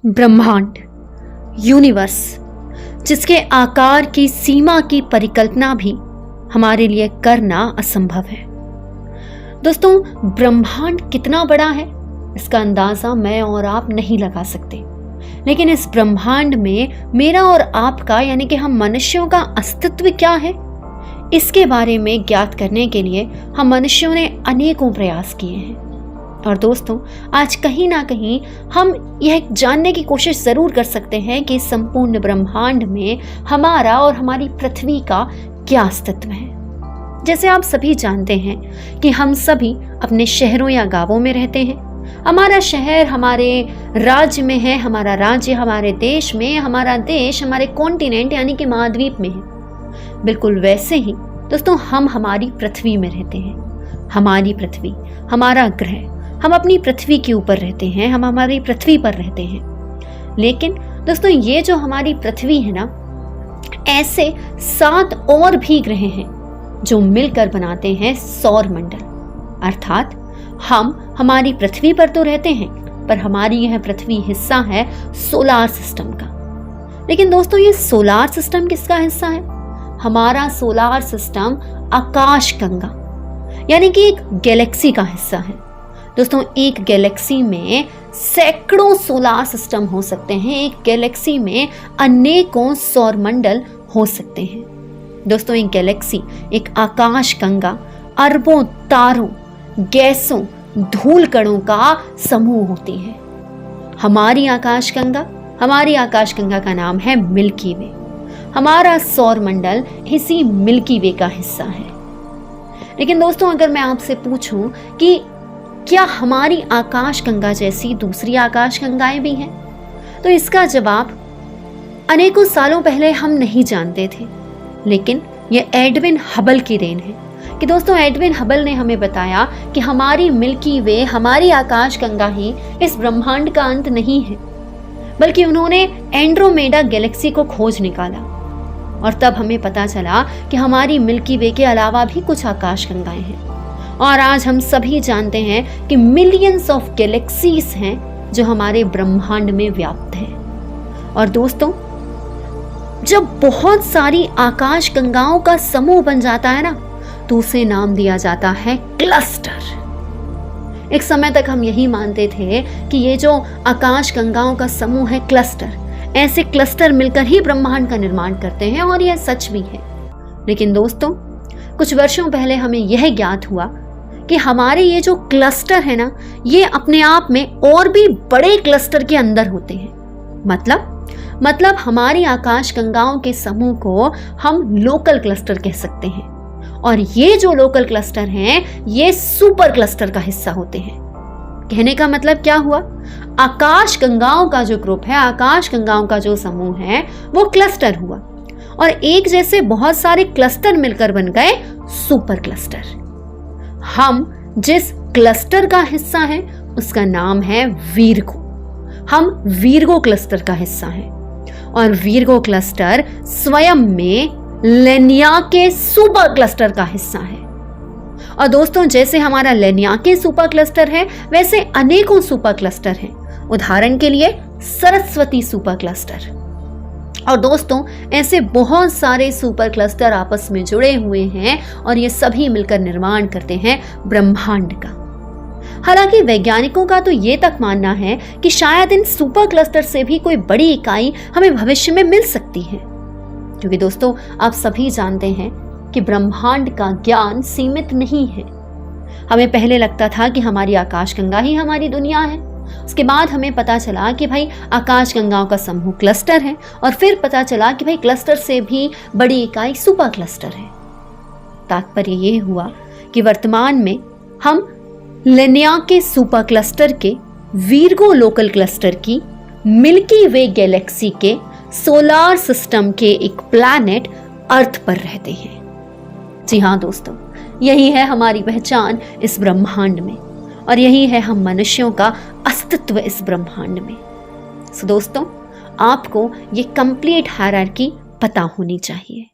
ब्रह्मांड, यूनिवर्स, जिसके आकार की सीमा की परिकल्पना भी हमारे लिए करना असंभव है। दोस्तों, ब्रह्मांड कितना बड़ा है इसका अंदाजा मैं और आप नहीं लगा सकते, लेकिन इस ब्रह्मांड में मेरा और आपका यानी कि हम मनुष्यों का अस्तित्व क्या है, इसके बारे में ज्ञात करने के लिए हम मनुष्यों ने अनेकों प्रयास किए हैं। और दोस्तों, आज कहीं ना कहीं हम यह जानने की कोशिश जरूर कर सकते हैं कि संपूर्ण ब्रह्मांड में हमारा और हमारी पृथ्वी का क्या अस्तित्व है। जैसे आप सभी जानते हैं कि हम सभी अपने शहरों या गांवों में रहते हैं। हमारा शहर हमारे राज्य में है, हमारा राज्य हमारे देश में, हमारा देश हमारे कॉन्टिनेंट यानी कि महाद्वीप में है। बिल्कुल वैसे ही दोस्तों, हम हमारी पृथ्वी में रहते हैं। हमारी पृथ्वी, हमारा ग्रह, हम अपनी पृथ्वी के ऊपर रहते हैं, हम हमारी पृथ्वी पर रहते हैं। लेकिन दोस्तों, ये जो हमारी पृथ्वी है ना, ऐसे 7 और भी ग्रह हैं जो मिलकर बनाते हैं सौर मंडल। अर्थात हम हमारी पृथ्वी पर तो रहते हैं, पर हमारी यह पृथ्वी हिस्सा है सोलार सिस्टम का। लेकिन दोस्तों, ये सोलार सिस्टम किसका हिस्सा है? हमारा सोलार सिस्टम आकाशगंगा यानी कि एक गैलेक्सी का हिस्सा है। दोस्तों, एक गैलेक्सी में सैकड़ों सोलार सिस्टम हो सकते हैं, एक गैलेक्सी में अनेकों सौर मंडल हो सकते हैं। दोस्तों, एक गैलेक्सी, एक आकाशगंगा अरबों तारों, गैसों, धूल कणों का समूह होती है। हमारी आकाशगंगा का नाम है मिल्की वे। हमारा सौर मंडल इसी मिल्की वे का हिस्सा है। लेकिन दोस्तों, अगर मैं आपसे पूछूं कि क्या हमारी आकाशगंगा जैसी दूसरी आकाशगंगाएं भी हैं, तो इसका जवाब अनेकों सालों पहले हम नहीं जानते थे। लेकिन यह एडविन हबल की देन है कि दोस्तों, एडविन हबल ने हमें बताया कि हमारी मिल्की वे, हमारी आकाशगंगा ही इस ब्रह्मांड का अंत नहीं है, बल्कि उन्होंने एंड्रोमेडा गैलेक्सी को खोज निकाला। और तब हमें पता चला कि हमारी मिल्की वे के अलावा भी कुछ आकाशगंगाएं हैं। और आज हम सभी जानते हैं कि मिलियंस ऑफ गैलेक्सीज हैं जो हमारे ब्रह्मांड में व्याप्त हैं। और दोस्तों, जब बहुत सारी आकाशगंगाओं का समूह बन जाता है ना, तो उसे नाम दिया जाता है क्लस्टर। एक समय तक हम यही मानते थे कि ये जो आकाशगंगाओं का समूह है क्लस्टर, ऐसे क्लस्टर मिलकर ही ब्रह्मांड का निर्माण करते हैं, और यह सच भी है। लेकिन दोस्तों, कुछ वर्षों पहले हमें यह ज्ञात हुआ कि हमारे ये जो क्लस्टर है ना, ये अपने आप में और भी बड़े क्लस्टर के अंदर होते हैं। मतलब हमारी आकाशगंगाओं के समूह को हम लोकल क्लस्टर कह सकते हैं, और ये जो लोकल क्लस्टर हैं, ये सुपर क्लस्टर का हिस्सा होते हैं। कहने का मतलब क्या हुआ? आकाशगंगाओं का जो ग्रुप है, आकाशगंगाओं का जो समूह है, वो क्लस्टर हुआ, और एक जैसे बहुत सारे क्लस्टर मिलकर बन गए सुपर क्लस्टर। हम जिस क्लस्टर का हिस्सा है उसका नाम है वीरगो। हम वीरगो क्लस्टर का हिस्सा है, और वीरगो क्लस्टर स्वयं में लेनियाके सुपर क्लस्टर का हिस्सा है। और दोस्तों, जैसे हमारा लेनियाके सुपर क्लस्टर है, वैसे अनेकों सुपर क्लस्टर हैं। उदाहरण के लिए सरस्वती सुपर क्लस्टर। और दोस्तों, ऐसे बहुत सारे सुपर क्लस्टर आपस में जुड़े हुए हैं, और ये सभी मिलकर निर्माण करते हैं ब्रह्मांड का। हालांकि वैज्ञानिकों का तो ये तक मानना है कि शायद इन सुपर क्लस्टर से भी कोई बड़ी इकाई हमें भविष्य में मिल सकती है, क्योंकि दोस्तों, आप सभी जानते हैं कि ब्रह्मांड का ज्ञान सीमित नहीं है। हमें पहले लगता था कि हमारी आकाशगंगा ही हमारी दुनिया है। उसके बाद हमें पता चला कि भाई आकाशगंगाओं का समूह क्लस्टर है, और फिर पता चला कि भाई क्लस्टर से भी बड़ी इकाई सुपर क्लस्टर है। तात्पर्य ये हुआ कि वर्तमान में हम लेनियाके सुपर क्लस्टर के, वीरगो लोकल क्लस्टर की, मिल्की वे गैलेक्सी के, सोलार सिस्टम के एक प्लैनेट अर्थ पर रहते हैं। जी हाँ दोस्तों, यही है हमारी पहचान इस ब्रह्मांड में, और यही है हम मनुष्यों का अस्तित्व इस ब्रह्मांड में। सो दोस्तों, आपको ये कंप्लीट हायरार्की पता होनी चाहिए।